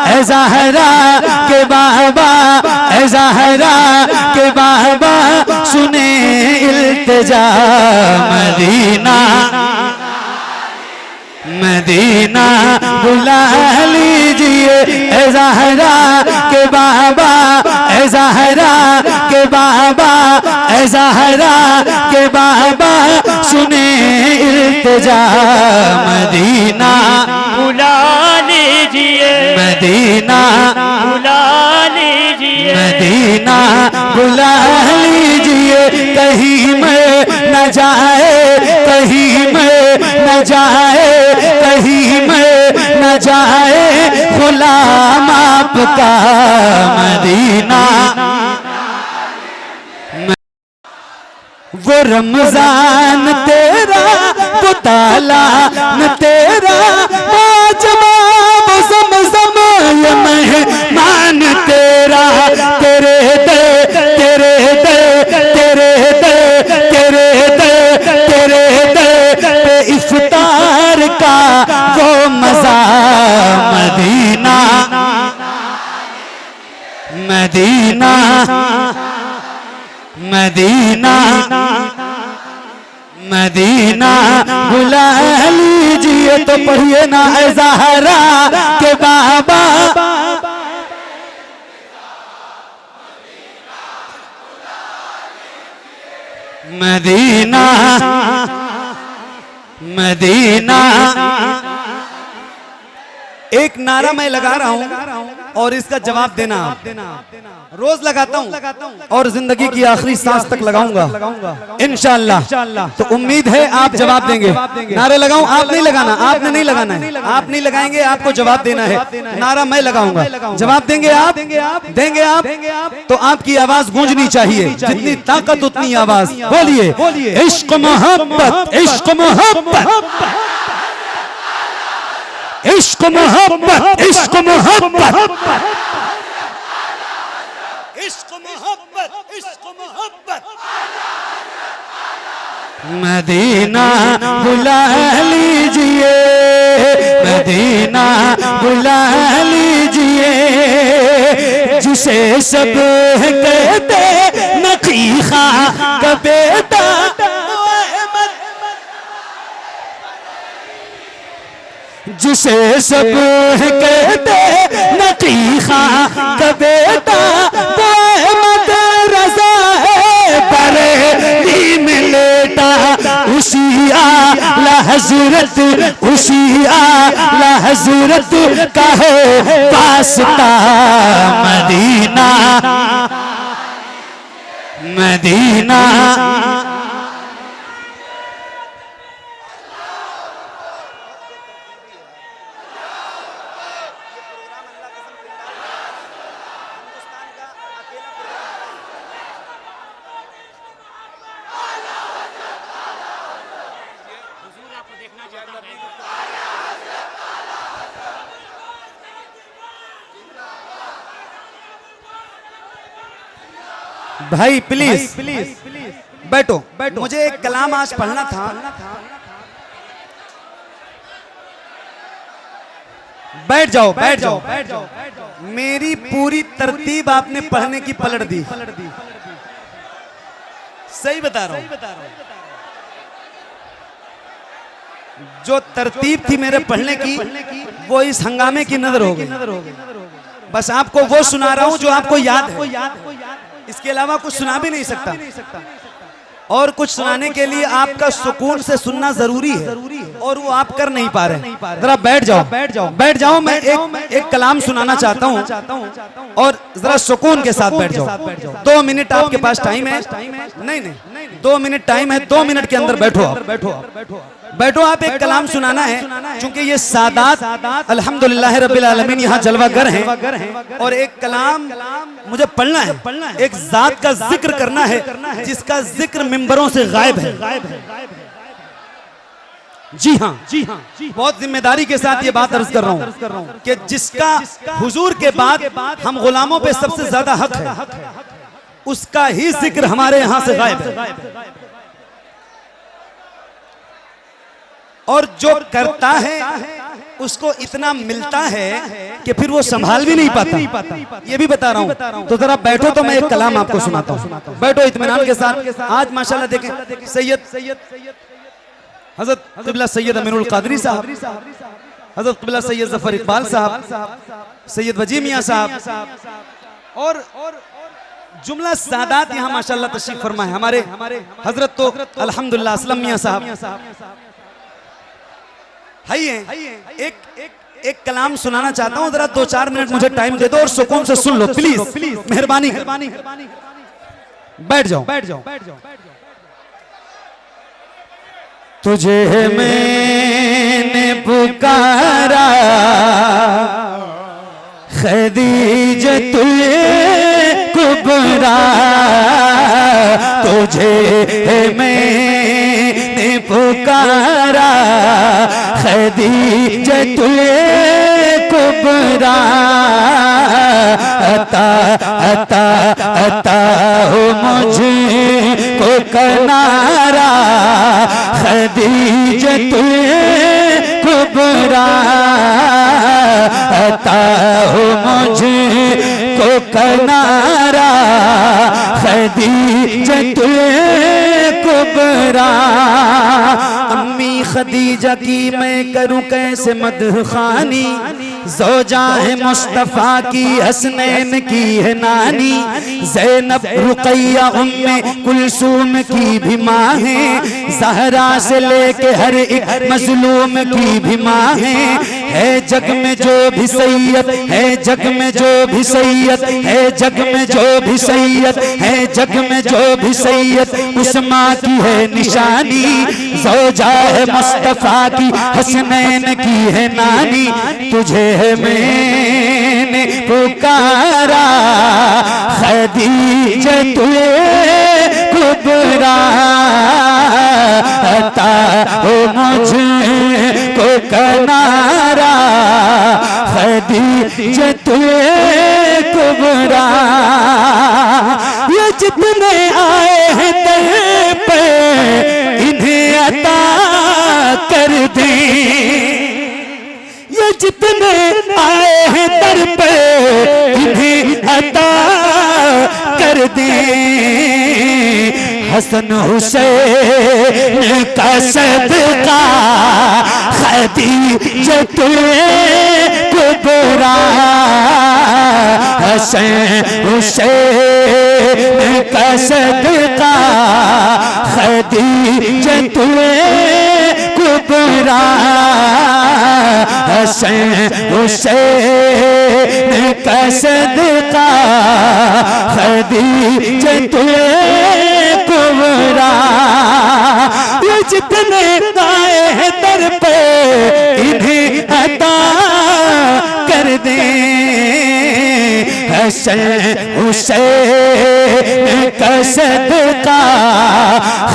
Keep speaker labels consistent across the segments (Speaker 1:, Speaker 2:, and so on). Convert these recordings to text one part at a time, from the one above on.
Speaker 1: ए ज़हरा के बाबा, ए ज़हरा के बाबा सुने इल्तिजा। मदीना मदीना बुला लीजिए ए ज़हरा के बाबा, ए ज़हरा के बाबा, ए ज़हरा के बाबा सुने इल्तिजा। मदीना
Speaker 2: बुला लीजिए,
Speaker 1: मदीना
Speaker 2: बुला लीजिए,
Speaker 1: मदीना बुला लीजिए। कहीं में न जाए, कहीं में न जाए, कहीं में न जाए गुलाम आपका। मदीना वो रमजान तेरा, वो तालान तेरा, जवाब ज़मज़म ये मेहमान तेरा। तेरे दे तेरे दे तेरे दे तेरे दे तेरे दे पे इफ्तार का वो मज़ा। मदीना मदीना मदीना मदीना बुला लीजिए। तो पढ़िए ना ए ज़हरा के बाबा, मदीना मदीना। एक नारा मैं लगा रहा हूं और इसका जवाब देना। रोज लगाता हूं और जिंदगी की आखिरी सांस तक लगाऊंगा इंशाअल्लाह। तो उम्मीद है आप जवाब देंगे। नारे लगाऊं, आप नहीं लगाना, आपने नहीं लगाना है, आप नहीं लगाएंगे, आपको जवाब देना है। नारा मैं लगाऊंगा, जवाब देंगे आप, देंगे आप। तो आपकी आवाज गूंजनी चाहिए, जितनी ताकत उतनी आवाज। बोलिए इश्क मोहब्बत, इश्क मोहब्बत, इश्क मोहब्बत, इश्क मोहब्बत, इश्क मोहब्बत, इश्क मोहब्बत। मदीना बुला लीजिए, मदीना बुला लीजिए। जिसे सब कहते नकीखा का बेटा, जिसे सब कहते नकीखा का बेटा, वो अहमद रज़ा है बरेली में लेटा। उसी आला हज़रत, उसी आला हज़रत का है वास्ता। मदीना मदीना भाई प्लीज बैठो, मुझे एक कलाम आज पढ़ना था। बैठ जाओ, बैठ जाओ, बैठ जाओ। मेरी पूरी तरतीब आपने पढ़ने की पलट दी। सही बता रहा हूं, जो तरतीब थी मेरे पढ़ने की वो इस हंगामे की नजर हो गई। बस आपको वो सुना रहा हूं जो आपको याद है, इसके अलावा कुछ सुना भी नहीं सकता। और कुछ सुनाने के लिए आपका सुकून से सुनना जरूरी है और वो आप कर नहीं पा रहे। जरा बैठ जाओ, बैठ जाओ, बैठ जाओ। मैं एक कलाम सुनाना चाहता हूँ और जरा सुकून के साथ बैठ जाओ। 2 मिनट आपके पास टाइम है। नहीं नहीं, 2 मिनट टाइम है, 2 मिनट के अंदर बैठो आप, बैठो आप। एक कलाम सुनाना है, क्योंकि ये सादात अल्हम्दुलिल्लाह रब्बिल आलमीन यहाँ जलवागर हैं। और एक कलाम मुझे पढ़ना है, एक जात का जिक्र करना है जिसका जिक्र मिंबरों से गायब है। जी हाँ, जी हाँ, बहुत जिम्मेदारी के साथ ये बात अर्ज कर रहा हूँ कि जिसका हुजूर के बाद हम गुलामों पे सबसे ज्यादा हक है, उसका ही जिक्र हमारे यहाँ से गायब है। और जो करता है उसको इतना मिलता है कि फिर वो संभाल भी नहीं पाता। ये भी बता रहा हूँ। तो जरा बैठो तो मैं एक कलाम आपको सुनाता हूँ। बैठो इत्मीनान के साथ। आज माशाल्लाह देखें सैयद हजरत क़िबला सैयद अमीरुल क़ादरी साहब, हजरत क़िबला सैयद ज़फ़र इक़बाल साहब, सैयद वजी मियाँ साहब और जुमला सादात यहाँ माशाल्लाह तशरीफ फरमाए। हमारे हजरत तो अल्हम्दुलिल्लाह असलम मियाँ साहब एक कलाम सुनाना चाहता हूँ। जरा 2-4 मिनट मुझे टाइम दे दो और सुकून से सुन लो प्लीज, मेहरबानी। बैठ जाओ। तुझे मैंने पुकारा खदीजतुल कुबरा, तुझे मैंने पुकारा खदीजतुल कुबरा, अता हो मुझको किनारा खदीजतुल कुबरा, अता हो मुझको किनारा खदीजतुल कुबरा। अम्मी खदीजा की मैं करूं कैसे मदखानी, ज़ौजा है मुस्तफ़ा की हसनैन की है नानी, ज़ैनब रुक़ैया उम्मे कुलसूम की भी माँ है, ज़हरा से लेके हर एक मज़लूम की भी माँ है जग में जो भी सैयद, है जग में जो भी सैयद, है जग में जो भी सैयद, है जग में जो भी सैयद, उस माँ की है निशानी, ज़ौजा है मुस्तफ़ा की हसनैन की है नानी, तुझे है मैंने पुकारा खदीजतुल कुबरा, अता हो मुझको किनारा खदीजतुल कुबरा। ये जितने आए हैं दर पे इन्हें अता कर दे, ये जितने आए हैं दर पे इन्हें अता कर दे, हसन हुसैन का सदका खदीजतुल कुबरा, हसन हुसैन का सदका खदीजतुल कुबरा, हसन हुसैन का सदका खदीजतुल कुबरा। ये जितने आए हैं दर पे इन्हें अता कर दे, हसन हुसैन का सदका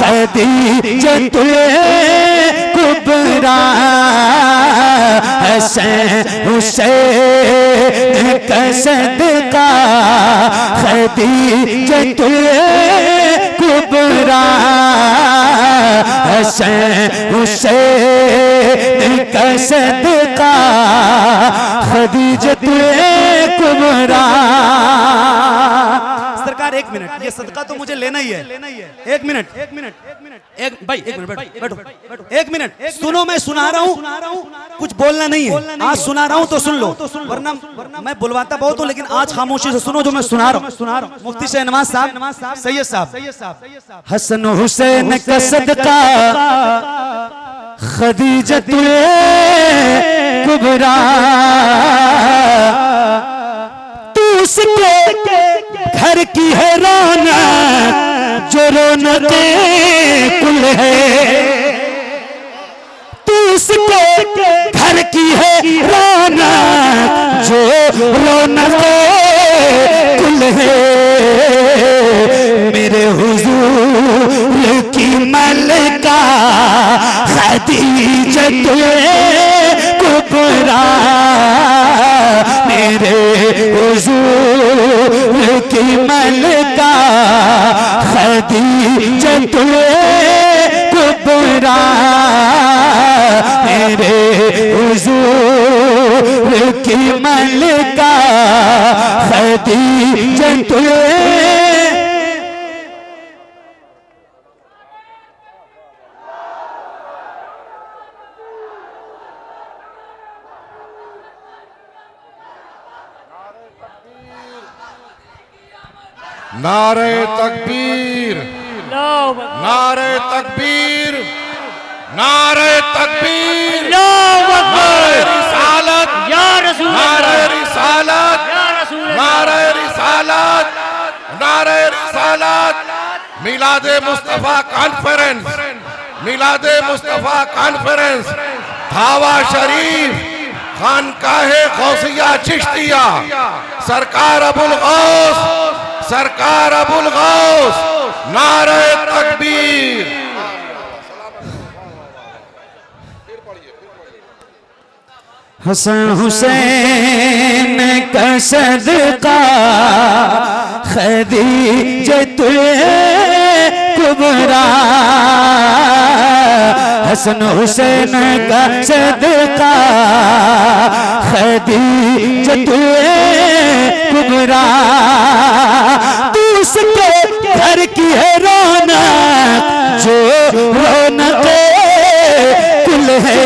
Speaker 1: खदीजतुल कुबरा, हसन हुसैन का सदका खदीजतुल कुबरा, हसन हुसैन का सदका खदीजतुल कुबरा। सरकार एक मिनट, ये सदका तो मुझे लेना ही है। एक मिनट भाई, एक मिनट बैठो, एक मिनट सुनो, मैं सुना रहा हूँ, कुछ बोलना नहीं है। आज सुना रहा हूँ तो सुन लो, वरना मैं बुलवाता बहुत हूँ, लेकिन आज खामोशी से सुनो जो मैं सुना रहा हूँ। मुफ्ती शहनवाज साहब, सैयद साहब, हसन हुसैन का सदका खदीजतुल कुबरा, तू उसके घर की है रौनक जो रौनके कुल है, तू उसके घर की है रौनक जो रौनके कुल है, मेरे हुजूर की मलका खदीजतुल कुबरा, मेरे हुजूर की मलका खदीजतुल कुबरा, मेरे हुजूर की मलिका खदीजा
Speaker 3: नारे तकबीर, नारे तकबीर, नारे तकबीर, नारे रिसालत, नारे रिसालत, नारे रिसालत, नारे रिसालत। मिलादे मुस्तफा कॉन्फ्रेंस, मिलादे मुस्तफा कॉन्फ्रेंस, धावा शरीफ, खानकाहे गौसिया चिश्तिया, सरकार अबुल गौस, सरकार अबुल गौस, नारे तकबीर।
Speaker 1: हसन हुसैन का सदका खदीजतुल कुबरा, हसन हुसैन का सदका खदीजतुल कुबरा। तू उसके घर की है रौनक जो रौनक कुल है,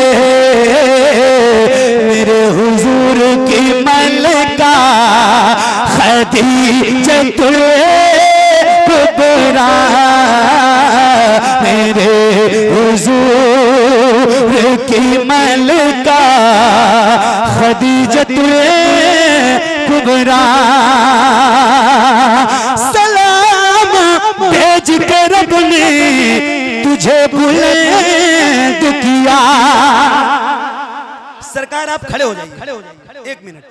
Speaker 1: मेरे हुजूर की मलिका खदीजतुल कुबरा, मेरे हुजूर की मलिका खदीजतुल कुबरा। सलाम भेज के रब ने तुझे बुलंद किया। सरकार आप खड़े हो जाइए, एक मिनट।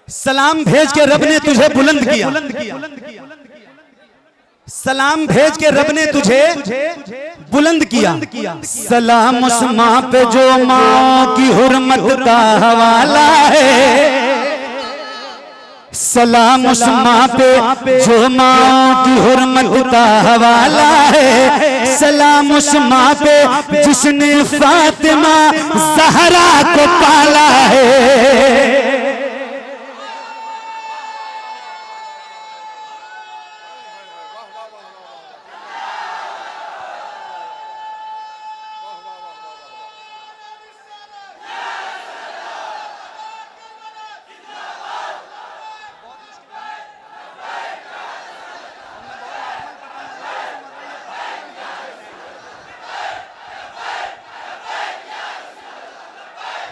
Speaker 1: सलाम भेज के रब ने तुझे बुलंद किया, सलाम भेज के रब ने तुझे बुलंद किया। सलाम उस माँ पे जो माँ की हुर्मत का हवाला है, सलाम उस माँ पे जो माँ की हुर्मत का हवाला है, सलाम उस माँ पे जिसने फातिमा ज़हरा को पाला है।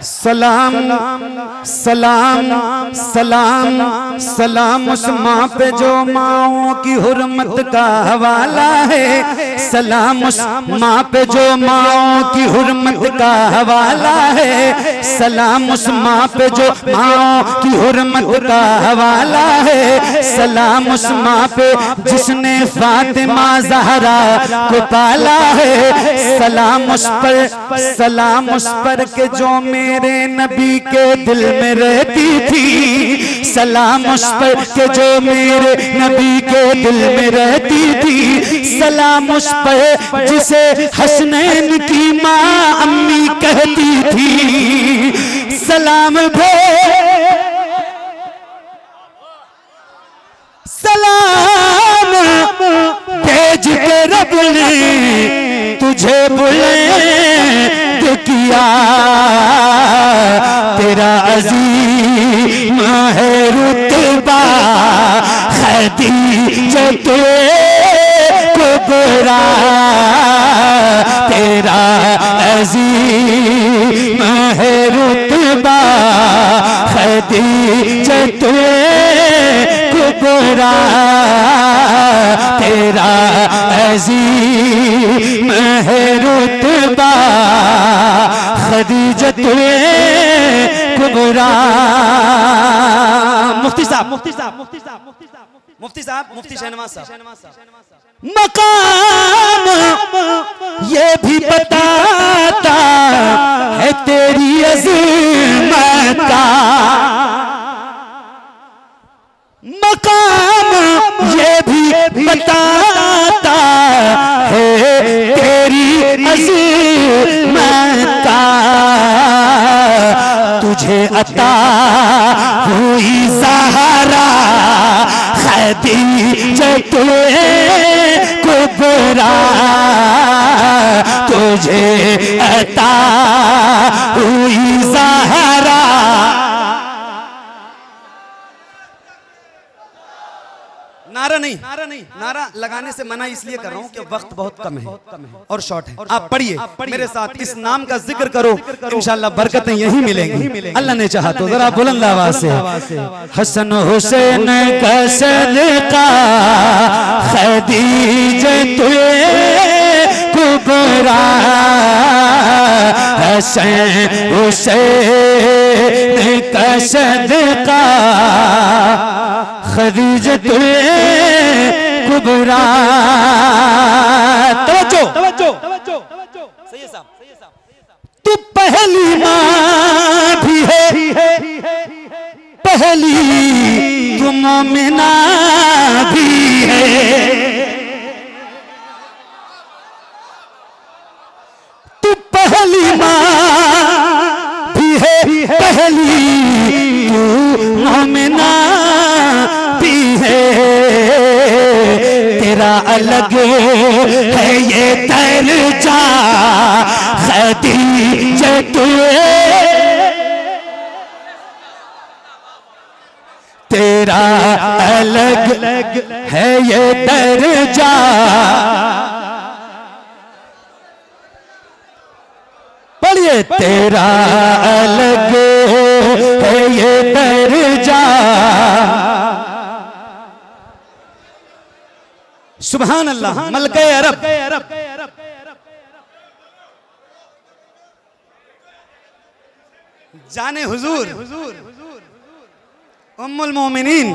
Speaker 1: सलाम सलाम सलाम सलाम उस माँ पे जो माँओं की हुर्मत का हवाला है, सलाम उस माँ पे जो माँओं की हुर्मत का हवाला है, सलाम उस माँ पे जो माँओं की हुर्मत का हवाला है, सलाम उस माँ पे जिसने फातिमा ज़हरा को पाला है, सलाम उस पर के जो मेरे नबी के दिल में रहती थी, सलाम उस पर के जो मेरे नबी के दिल में रहती थी, सलाम उस पर जिसे हसनैन की माँ अम्मी कहती थी। सलाम भेज के रब ने तुझे बुलंद किया, तेरा अजीम है रुतबा खदीजतुल कुबरा, तेरा अजीम है रुतबा खदीजतुल कुबरा, तेरा अजीम है रुतबा खदीजतुल कुबरा। मुफ्ती साहब, मुफ्ती शहनवाज साहब, मकाम ये भी बताता है तेरी अज़ीमत का, मकाम ये भी बताता है तेरी अज़ीमत का।
Speaker 4: तुझे अता हुई ज़हरा खदीजतुल कुबरा, तुझे अता हुई ज़हरा।
Speaker 1: नारा नहीं, नारा लगाने से मना इसलिए कर रहा हूँ कि वक्त बहुत कम है और शॉर्ट है। आप पढ़िए मेरे साथ, इस नाम का जिक्र करो, इंशाल्लाह बरकतें यही मिलेंगी, अल्लाह ने चाहा तो। जरा बुलंद आवाज से
Speaker 4: हसन हुसैन का सदका खदीजतुल कुबरा, हसन हुसैन का सदका खदीजतुल कुबरा। तवज्जो, तू पहली माँ भी है, पहली तू मोमिना भी है, तू पहली माँ भी है, पहली तू मोमिना भी है। तेरा अलग है ये दर्जा खदीजतुल, तेरा अलग है ये दर्जा। पढ़िए, तेरा अलग है ये दर्जा।
Speaker 1: सुभान अल्लाह। मलके अरब जाने हुजूर उम्मुल मोमिनीन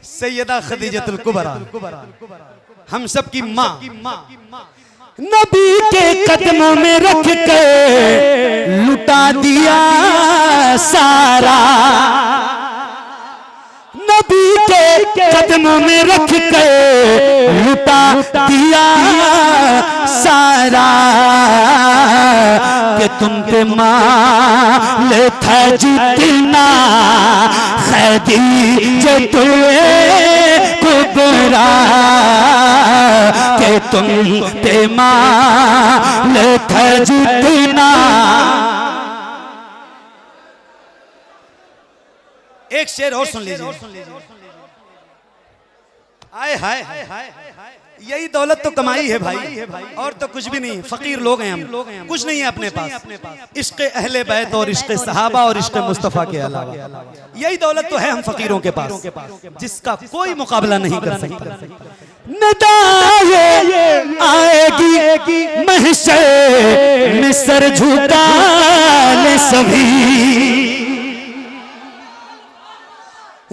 Speaker 1: सैयदा खदीजतुल कुबरा, हम सब की माँ,
Speaker 4: नबी के कदमों में रख के लुटा दिया सारा, नबी के कदमों में रख के लुटा दिया सारा। कि तुम पे माल था जितना खदीजतुल कुबरा, कि तुम पे माल था जितना।
Speaker 1: एक शेर और सुन लीजिए। आए हाय, यही दौलत तो कमाई है भाई, और तो कुछ भी नहीं। फकीर लोग हैं हम, कुछ नहीं है अपने पास। इश्क़ अहले बैत और इश्क़ सहाबा और इश्क़ मुस्तफ़ा के अलावा यही दौलत तो है हम फकीरों के पास, जिसका कोई मुकाबला नहीं कर सकता।
Speaker 4: नदाए आएगी महशर में सर झुका ले सभी,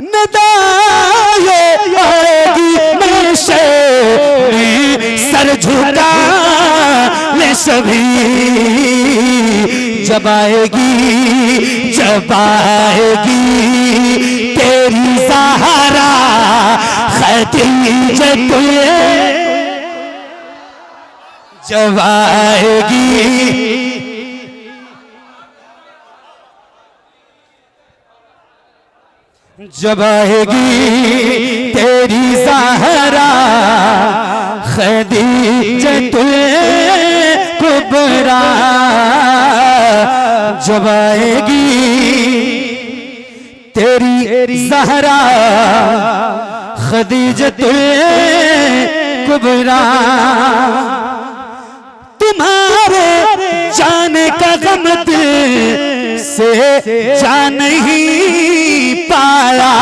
Speaker 4: नदाए आएगी महशर में सर झुका ले सभी। जब आएगी तेरी ज़हरा खदीजतुल, जब आएगी तेरी ज़हरा खदीजतुल कुबरा, जब आएगी तेरी ज़हरा खदीजतुल कुबरा। तुम्हारे जाने का गम दिल से जा नहीं पाया,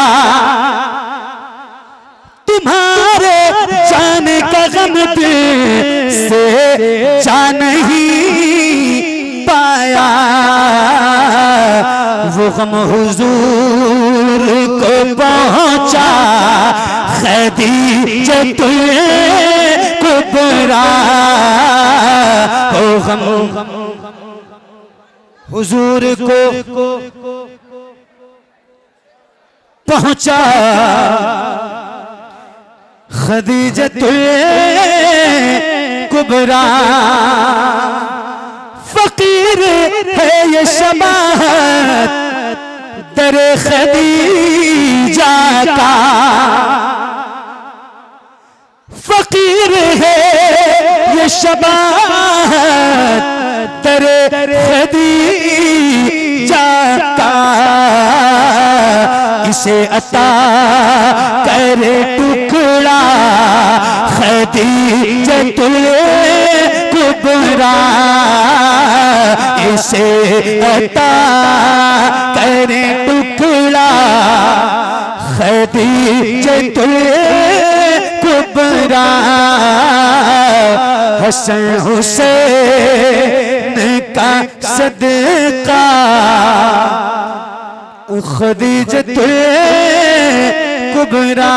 Speaker 4: तुम्हारे जाने का गम दिल से जा नहीं पाया। वो गम हुजूर को पहुंचा खदीजतुल कुबरा, वो गम हुजूर को पहुंचा खदीजतुल कुबरा। फकीर है ये शबाहत दरे खदीजा का, फकीर है ये शबाहत दरे खदीजा का, इसे अता करे टुकड़ा खदीजतुल कुबरा, इसे अता करे टुकड़ा खदीजतुल कुबरा, हसन हुसैन का सदका खदीजतुल कुबरा।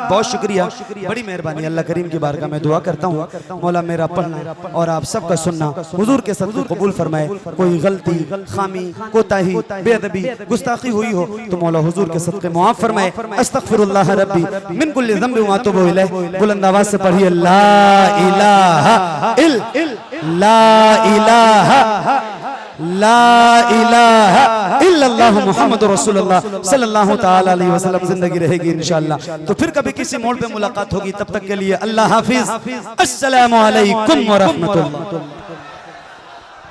Speaker 1: बहुत शुक्रिया, बड़ी मेहरबानी। अल्लाह करीम की बारगाह में दुआ करता हूँ मौला मेरा पढ़ना और आप सबका सुनना हुजूर के सदक़े कबूल फरमाए। कोई गलती, खामी, कोताही, बेअदबी, गुस्ताखी हुई हो तो मौला हुजूर के सदक़े मुआफ़ फरमाए। अस्तग़फिरुल्लाह रब्बी मिन कुल्लि ज़ंबि व अतूबु इलैह। बुलंद आवाज़ से पढ़िए ला इलाहा इल्लल्लाह मुहम्मदुर रसूलुल्लाह सल्लल्लाहु तआला अलैहि वसल्लम। जिंदगी रहेगी इंशाअल्लाह तो फिर कभी किसी मोड़ पे मुलाकात होगी। तब तक के लिए अल्लाह हाफिज। अस्सलामु अलैकुम व रहमतुल्लाह।